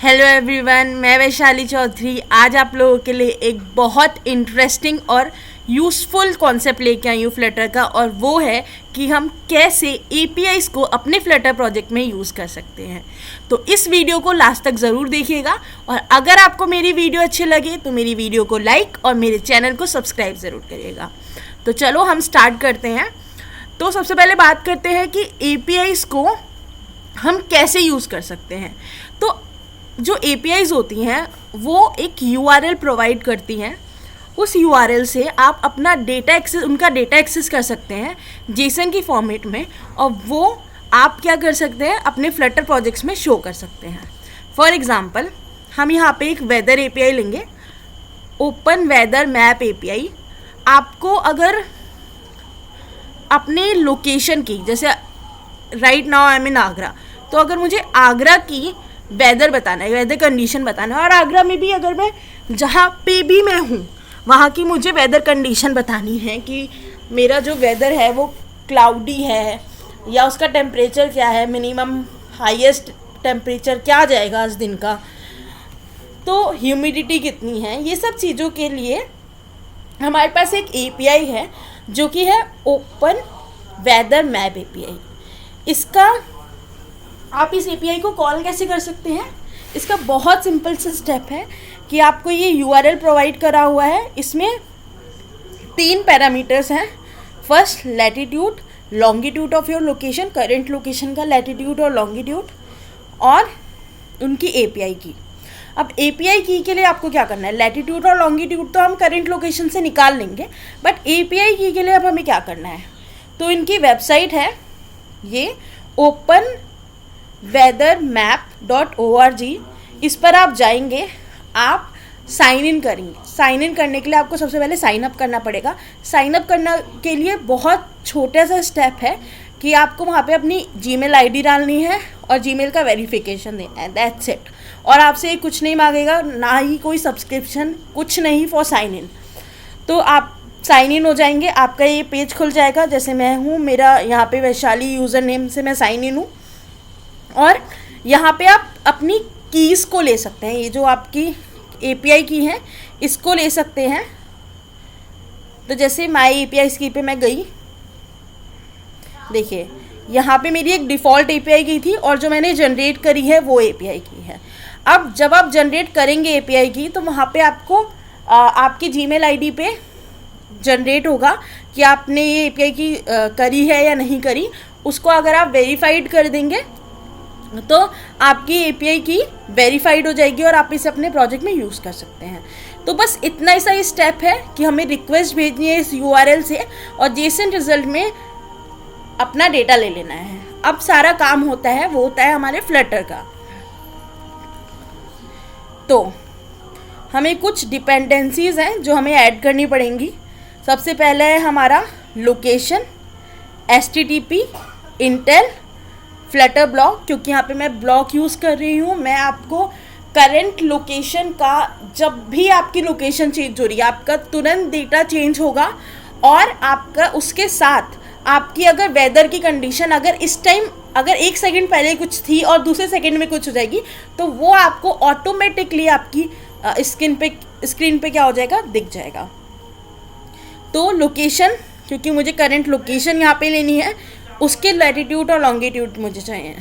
Hello everyone, मैं वैशाली चौधरी आज आप लोगों के लिए एक बहुत इंटरेस्टिंग और यूज़फुल कॉन्सेप्ट लेके आई हूँ फ्लटर का। और वो है कि हम कैसे एपीआईज को अपने फ्लटर प्रोजेक्ट में यूज़ कर सकते हैं। तो इस वीडियो को लास्ट तक ज़रूर देखिएगा और अगर आपको मेरी वीडियो अच्छी लगे तो मेरी वीडियो को लाइक और मेरे चैनल को सब्सक्राइब ज़रूर करिएगा। तो चलो हम स्टार्ट करते हैं। तो सबसे पहले बात करते हैं कि एपीआईज को हम कैसे यूज़ कर सकते हैं। तो जो APIs होती हैं वो एक URL प्रोवाइड करती हैं। उस URL से आप अपना उनका डेटा एक्सेस कर सकते हैं जेसन की फॉर्मेट में, और वो आप क्या कर सकते हैं अपने फ्लटर प्रोजेक्ट्स में शो कर सकते हैं। फॉर एग्ज़ाम्पल हम यहाँ पे एक वेदर API लेंगे, ओपन वेदर मैप API। आपको अगर अपने लोकेशन की, जैसे राइट नाउ आई एम इन आगरा, तो अगर मुझे आगरा की वेदर बताना है, वेदर कंडीशन बताना है, और आगरा में भी अगर मैं जहाँ पे भी मैं हूँ वहाँ की मुझे वेदर कंडीशन बतानी है कि मेरा जो वेदर है वो क्लाउडी है या उसका टेम्परेचर क्या है, मिनिमम हाईएस्ट टेम्परेचर क्या जाएगा आज दिन का, तो ह्यूमिडिटी कितनी है, ये सब चीज़ों के लिए हमारे पास एक API है जो कि है ओपन वेदर मैप API। इसका आप इस API को कॉल कैसे कर सकते हैं? इसका बहुत सिंपल सा स्टेप है कि आपको ये URL प्रोवाइड करा हुआ है। इसमें 3 पैरामीटर्स हैं। First latitude, longitude of your location, current location का लैटिट्यूड और लॉन्गिट्यूड, और उनकी API की। अब API की के लिए आपको क्या करना है, लैटिट्यूड और लॉन्गिट्यूड तो हम करेंट लोकेशन से निकाल लेंगे, बट API की के लिए अब हमें क्या करना है, तो इनकी वेबसाइट है ये ओपन weathermap.org। इस पर आप जाएंगे, आप साइन इन करेंगे। साइन इन करने के लिए आपको सबसे पहले साइन अप करना पड़ेगा। साइन अप करने के लिए बहुत छोटा सा स्टेप है कि आपको वहाँ पे अपनी जीमेल आईडी डालनी है और जीमेल का वेरिफिकेशन देना है, दैट्स इट। और आपसे कुछ नहीं मांगेगा, ना ही कोई सब्सक्रिप्शन, कुछ नहीं फॉर साइन इन। तो आप साइन इन हो जाएंगे, आपका ये पेज खुल जाएगा। जैसे मैं हूँ, मेरा यहाँ पे वैशाली यूज़र नेम से मैं साइन इन हूँ, और यहाँ पे आप अपनी कीज़ को ले सकते हैं। ये जो आपकी API की है इसको ले सकते हैं। तो जैसे माई API की पे मैं गई, देखिए यहाँ पे मेरी एक डिफ़ॉल्ट API की थी और जो मैंने जनरेट करी है वो API की है। अब जब आप जनरेट करेंगे API की तो वहाँ पे आपको आपकी जीमेल आईडी पे जनरेट होगा कि आपने ये API की करी है या नहीं करी। उसको अगर आप वेरीफाइड कर देंगे तो आपकी API की वेरीफाइड हो जाएगी और आप इसे अपने प्रोजेक्ट में यूज़ कर सकते हैं। तो बस इतना ही सा स्टेप है कि हमें रिक्वेस्ट भेजनी है इस URL से और जेसन रिजल्ट में अपना डेटा ले लेना है। अब सारा काम होता है वो होता है हमारे फ्लटर का। तो हमें कुछ डिपेंडेंसीज हैं जो हमें ऐड करनी पड़ेंगी। सबसे पहले है हमारा location, HTTP, Intel, Flutter block, क्योंकि यहाँ पे मैं ब्लॉक यूज़ कर रही हूँ। मैं आपको करंट लोकेशन का, जब भी आपकी लोकेशन चेंज हो रही है आपका तुरंत डेटा चेंज होगा, और आपका उसके साथ आपकी अगर वेदर की कंडीशन अगर इस टाइम अगर 1 सेकंड पहले कुछ थी और दूसरे सेकंड में कुछ हो जाएगी तो वो आपको ऑटोमेटिकली आपकी स्क्रीन पे क्या हो जाएगा, दिख जाएगा। तो लोकेशन, क्योंकि मुझे करंट लोकेशन यहाँ पे लेनी है, उसके लैटिट्यूड और लॉन्गिट्यूड मुझे चाहिए।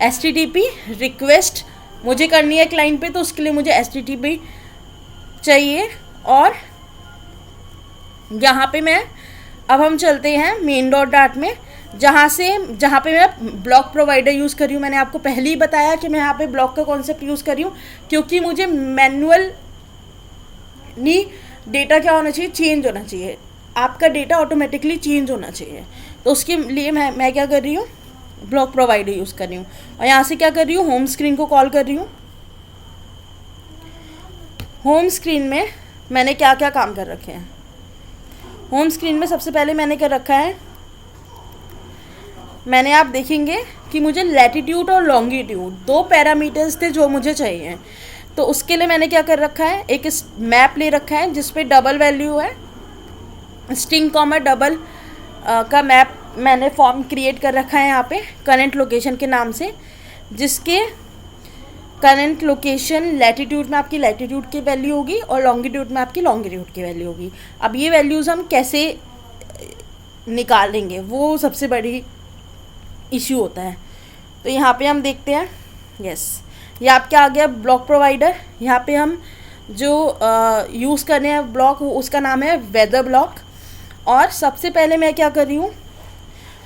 HTTP रिक्वेस्ट मुझे करनी है क्लाइंट पे, तो उसके लिए मुझे HTTP चाहिए। और यहाँ पे अब हम चलते हैं main.dart में, जहाँ पे मैं ब्लॉक प्रोवाइडर यूज़ कर रही हूँ। मैंने आपको पहले ही बताया कि मैं यहाँ पे ब्लॉक का कॉन्सेप्ट यूज़ कर रही हूँ क्योंकि मुझे मैनुअल नहीं, डेटा क्या होना चाहिए, चेंज होना चाहिए। आपका डेटा ऑटोमेटिकली चेंज होना चाहिए। तो उसके लिए मैं क्या कर रही हूँ, ब्लॉक प्रोवाइडर यूज़ कर रही हूँ। और यहाँ से क्या कर रही हूँ, होम स्क्रीन को कॉल कर रही हूँ। होम स्क्रीन में मैंने क्या क्या काम कर रखे हैं, होम स्क्रीन में सबसे पहले मैंने क्या रखा है, आप देखेंगे कि मुझे लैटिट्यूड और लॉन्गिट्यूड 2 पैरामीटर्स थे जो मुझे चाहिए। तो उसके लिए मैंने क्या कर रखा है, एक मैप ले रखा है जिसपे डबल वैल्यू है, स्ट्रिंग कॉमा डबल का मैप मैंने फॉर्म क्रिएट कर रखा है यहाँ पे करंट लोकेशन के नाम से, जिसके करंट लोकेशन लैटिट्यूड में आपकी लैटिट्यूड की वैल्यू होगी और लॉन्गिट्यूड में आपकी लॉन्गिट्यूड की वैल्यू होगी। अब ये वैल्यूज़ हम कैसे निकालेंगे, वो सबसे बड़ी इशू होता है। तो यहाँ पे हम देखते हैं, यस ये आपके आ गया ब्लॉक प्रोवाइडर। यहाँ पे हम जो यूज़ कर रहे हैं ब्लॉक, उसका नाम है वेदर ब्लॉक। और सबसे पहले मैं क्या कर रही हूँ,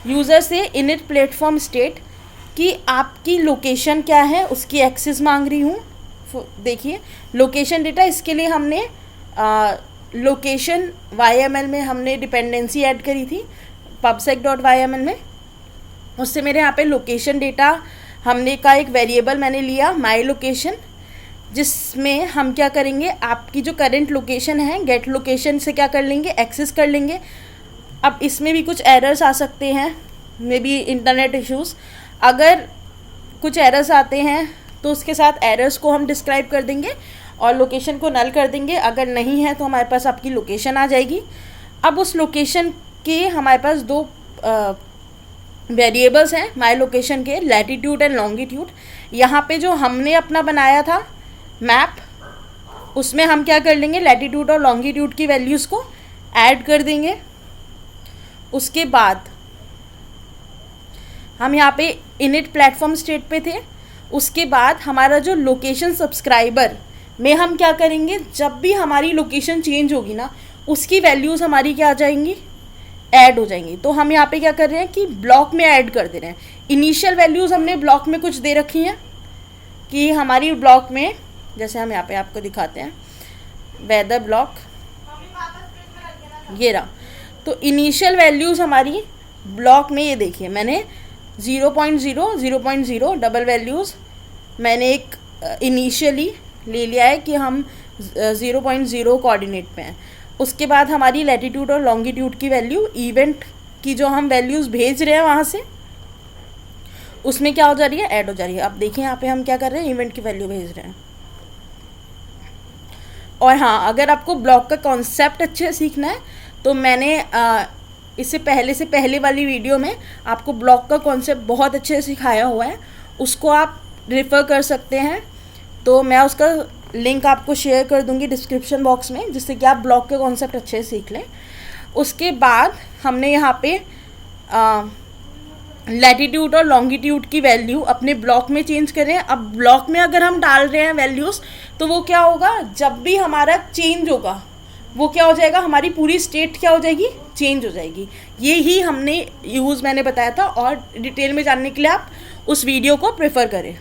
यूज़र से इनिट प्लेटफॉर्म स्टेट कि आपकी लोकेशन क्या है उसकी एक्सेस मांग रही हूँ। देखिए लोकेशन डेटा, इसके लिए हमने लोकेशन YML में हमने डिपेंडेंसी ऐड करी थी pubsec.yml में। उससे मेरे यहाँ पे लोकेशन डेटा हमने का एक वेरिएबल मैंने लिया माई लोकेशन, जिसमें हम क्या करेंगे, आपकी जो करंट लोकेशन है गेट लोकेशन से क्या कर लेंगे, एक्सेस कर लेंगे। अब इसमें भी कुछ एरर्स आ सकते हैं, मे बी इंटरनेट इश्यूज़। अगर कुछ एरर्स आते हैं तो उसके साथ एरर्स को हम डिस्क्राइब कर देंगे और लोकेशन को नल कर देंगे। अगर नहीं है तो हमारे पास आपकी लोकेशन आ जाएगी। अब उस लोकेशन के हमारे पास दो वेरिएबल्स हैं माई लोकेशन के, लैटिट्यूड एंड लॉन्गिट्यूड। यहाँ पे जो हमने अपना बनाया था मैप, उसमें हम क्या कर लेंगे, लैटिट्यूड और लॉन्गिट्यूड की वैल्यूज़ को ऐड कर देंगे। उसके बाद हम यहाँ पे इनिट प्लेटफॉर्म स्टेट पे थे। उसके बाद हमारा जो लोकेशन सब्सक्राइबर में हम क्या करेंगे, जब भी हमारी लोकेशन चेंज होगी ना, उसकी वैल्यूज़ हमारी क्या आ जाएंगी, ऐड हो जाएंगी। तो हम यहाँ पे क्या कर रहे हैं कि ब्लॉक में ऐड कर दे रहे हैं। इनिशियल वैल्यूज़ हमने ब्लॉक में कुछ दे रखी हैं कि हमारी ब्लॉक में, जैसे हम यहाँ पे आपको दिखाते हैं वेदर ब्लॉक, ये रहा। तो इनिशियल वैल्यूज़ हमारी ब्लॉक में, ये देखिए मैंने 0.0 0.0 डबल वैल्यूज़ मैंने एक इनिशियली ले लिया है कि हम 0.0 कोऑर्डिनेट पे हैं। उसके बाद हमारी लैटिट्यूड और लॉन्गिट्यूड की वैल्यू, इवेंट की जो हम वैल्यूज़ भेज रहे हैं वहाँ से, उसमें क्या हो जा रही है, ऐड हो जा रही है। अब देखिए यहाँ पे हम क्या कर रहे हैं, इवेंट की वैल्यू भेज रहे हैं। और हाँ, अगर आपको ब्लॉक का कॉन्सेप्ट अच्छे से सीखना है तो मैंने इससे पहले वाली वीडियो में आपको ब्लॉक का कॉन्सेप्ट बहुत अच्छे से सिखाया हुआ है, उसको आप रेफ़र कर सकते हैं। तो मैं उसका लिंक आपको शेयर कर दूंगी डिस्क्रिप्शन बॉक्स में, जिससे कि आप ब्लॉक के कॉन्सेप्ट अच्छे से सीख लें। उसके बाद हमने यहाँ पे लैटिट्यूड और लॉन्गिट्यूड की वैल्यू अपने ब्लॉक में चेंज कर रहे हैं। अब ब्लॉक में अगर हम डाल रहे हैं वैल्यूज़, तो वो क्या होगा, जब भी हमारा चेंज होगा वो क्या हो जाएगा, हमारी पूरी स्टेट क्या हो जाएगी, चेंज हो जाएगी। ये ही हमने यूज़ मैंने बताया था, और डिटेल में जानने के लिए आप उस वीडियो को प्रेफर करें।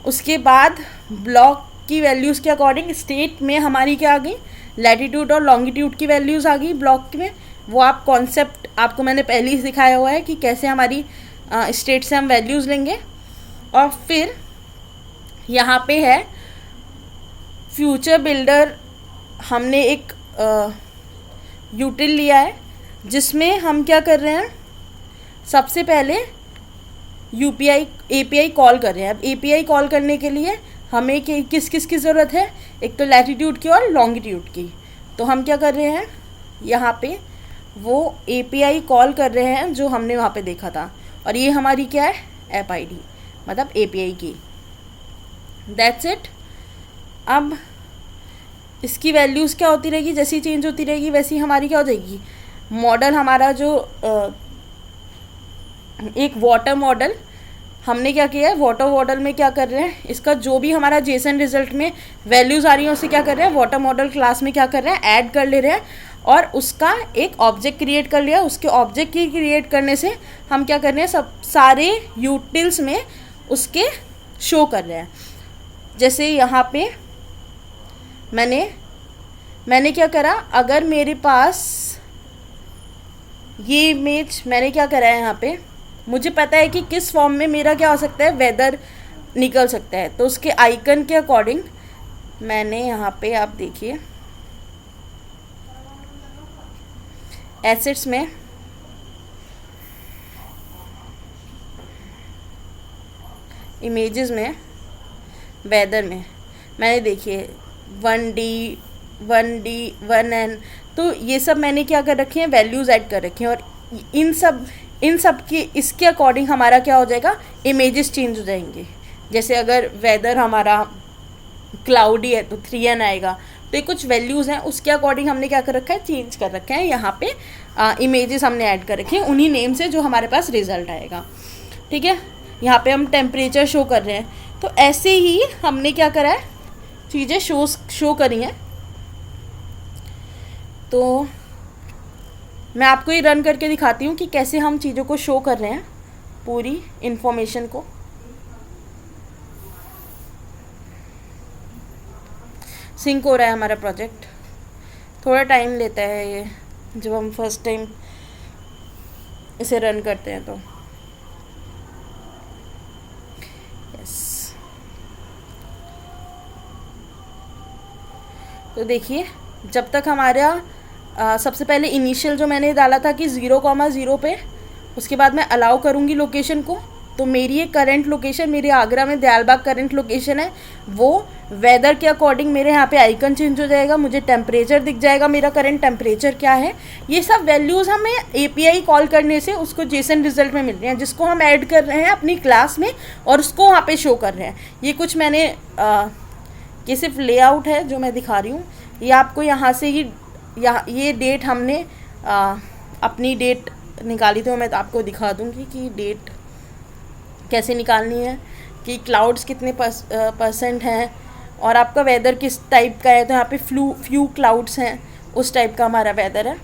उसके बाद ब्लॉक की वैल्यूज़ के अकॉर्डिंग स्टेट में हमारी क्या आ गई, लैटिट्यूड और लॉन्गिट्यूड की वैल्यूज़ आ गई ब्लॉक में। वो आप कॉन्सेप्ट आपको मैंने पहले ही सिखाया हुआ है कि कैसे हमारी स्टेट से हम वैल्यूज़ लेंगे। और फिर यहाँ पे है फ्यूचर बिल्डर, हमने एक यूटिल लिया है जिसमें हम क्या कर रहे हैं, सबसे पहले API कॉल कर रहे हैं। अब API कॉल करने के लिए हमें किस की ज़रूरत है, एक तो लैटिट्यूड की और लॉन्गिट्यूड की। तो हम क्या कर रहे हैं, यहाँ पे वो API कॉल कर रहे हैं जो हमने वहाँ पे देखा था, और ये हमारी क्या है, ऐप ID, मतलब API की। That's it. अब इसकी वैल्यूज़ क्या होती रहेगी, जैसी चेंज होती रहेगी वैसी हमारी क्या हो जाएगी, मॉडल हमारा जो एक वाटर मॉडल हमने क्या किया है, वाटर मॉडल में क्या कर रहे हैं, इसका जो भी हमारा जेसन रिजल्ट में वैल्यूज़ आ रही हैं उसे क्या कर रहे हैं, वाटर मॉडल क्लास में क्या कर रहे हैं, ऐड कर ले रहे हैं, और उसका एक ऑब्जेक्ट क्रिएट कर लिया। उसके ऑब्जेक्ट की क्रिएट करने से हम क्या कर रहे हैं, सब सारे यूटिल्स में उसके शो कर रहे हैं। जैसे यहाँ पे मैंने क्या करा, अगर मेरे पास ये इमेज, मैंने क्या करा है, यहाँ पे मुझे पता है कि किस फॉर्म में मेरा क्या हो सकता है, वेदर निकल सकता है। तो उसके आइकन के अकॉर्डिंग मैंने यहाँ पे, आप देखिए एसेट्स में इमेजेस में वेदर में मैंने देखिए 1D 1N, तो ये सब मैंने क्या कर रखे हैं, वैल्यूज़ ऐड कर रखे हैं। और इन सब की इसके अकॉर्डिंग हमारा क्या हो जाएगा, इमेजेस चेंज हो जाएंगे। जैसे अगर वेदर हमारा क्लाउडी है तो 3n आएगा। तो ये कुछ वैल्यूज़ हैं, उसके अकॉर्डिंग हमने क्या कर रखा है, चेंज कर रखे हैं। यहाँ पे इमेजेस हमने ऐड कर रखे हैं उन्हीं नेम से जो हमारे पास रिजल्ट आएगा। ठीक है, यहाँ पे हम टेम्परेचर शो कर रहे हैं। तो ऐसे ही हमने क्या करा है, चीज़ें शो करी हैं। तो मैं आपको ये रन करके दिखाती हूँ कि कैसे हम चीज़ों को शो कर रहे हैं, पूरी इन्फॉर्मेशन को। सिंक हो रहा है हमारा प्रोजेक्ट, थोड़ा टाइम लेता है ये जब हम फर्स्ट टाइम इसे रन करते हैं तो। यस, तो देखिए जब तक हमारा सबसे पहले इनिशियल जो मैंने डाला था कि 0,0 पे, उसके बाद मैं अलाउ करूँगी लोकेशन को, तो मेरी ये करंट लोकेशन, मेरे आगरा में दयालबाग करंट लोकेशन है, वो वेदर के अकॉर्डिंग मेरे यहाँ पे आइकन चेंज हो जाएगा, मुझे टेम्परेचर दिख जाएगा, मेरा करंट टेम्परेचर क्या है। ये सब वैल्यूज़ हमें API कॉल करने से उसको जेसन रिजल्ट में मिल रहे हैं, जिसको हम ऐड कर रहे हैं अपनी क्लास में और उसको वहाँ पे शो कर रहे हैं। ये कुछ मैंने ये सिर्फ लेआउट है जो मैं दिखा रही हूँ। ये आपको यहाँ से ही ये डेट हमने अपनी डेट निकाली, तो मैं आपको दिखा दूँगी कि डेट कैसे निकालनी है, कि क्लाउड्स कितने परसेंट हैं और आपका वेदर किस टाइप का है। तो यहाँ पे फ्यू क्लाउड्स हैं, उस टाइप का हमारा वेदर है।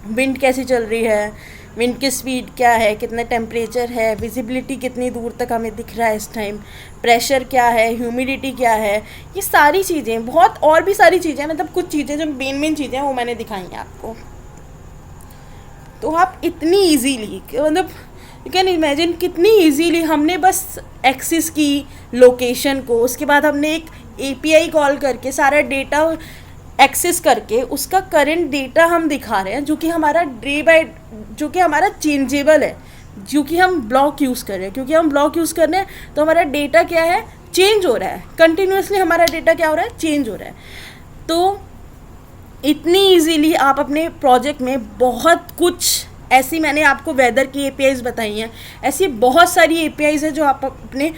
विंड कैसी चल रही है, विंड की स्पीड क्या है, कितना टेम्परेचर है, विजिबिलिटी कितनी दूर तक हमें दिख रहा है इस टाइम, प्रेशर क्या है, ह्यूमिडिटी क्या है, ये सारी चीज़ें, बहुत और भी सारी चीज़ें, मतलब कुछ चीज़ें जो मेन चीज़ें हैं वो मैंने दिखाई हैं आपको। तो आप इतनी ईजीली, मतलब यू कैन इमेजिन कितनी इजीली हमने बस एक्सेस की लोकेशन को, उसके बाद हमने एक API कॉल करके सारा डेटा एक्सेस करके उसका करंट डेटा हम दिखा रहे हैं, जो कि हमारा जो कि हमारा चेंजेबल है, जो कि हम ब्लॉक यूज़ कर रहे हैं। क्योंकि हम ब्लॉक यूज़ कर रहे हैं तो हमारा डेटा क्या है, चेंज हो रहा है, कंटिन्यूसली हमारा डेटा क्या हो रहा है, चेंज हो रहा है। तो इतनी इजीली आप अपने प्रोजेक्ट में बहुत कुछ, ऐसी मैंने आपको वेदर की APIs बताई हैं, ऐसी बहुत सारी APIs है जो आप अपने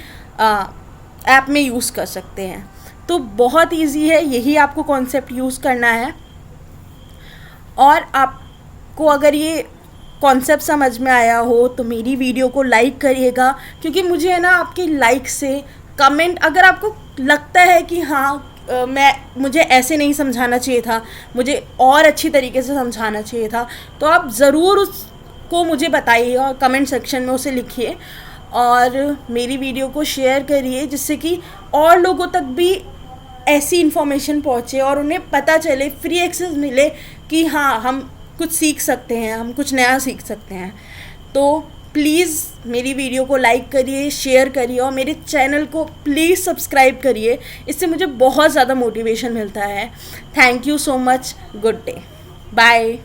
ऐप में यूज़ कर सकते हैं। तो बहुत इजी है, यही आपको कॉन्सेप्ट यूज़ करना है। और आपको अगर ये कॉन्सेप्ट समझ में आया हो तो मेरी वीडियो को लाइक करिएगा, क्योंकि मुझे है ना आपके लाइक से, कमेंट, अगर आपको लगता है कि हाँ मुझे ऐसे नहीं समझाना चाहिए था, मुझे और अच्छी तरीके से समझाना चाहिए था, तो आप ज़रूर उसको मुझे बताइए और कमेंट सेक्शन में उसे लिखिए और मेरी वीडियो को शेयर करिए, जिससे कि और लोगों तक भी ऐसी इन्फॉर्मेशन पहुँचे और उन्हें पता चले, फ्री एक्सेस मिले कि हाँ हम कुछ सीख सकते हैं, हम कुछ नया सीख सकते हैं। तो प्लीज़ मेरी वीडियो को लाइक करिए, शेयर करिए और मेरे चैनल को प्लीज़ सब्सक्राइब करिए, इससे मुझे बहुत ज़्यादा मोटिवेशन मिलता है। Thank you so much, good day, bye.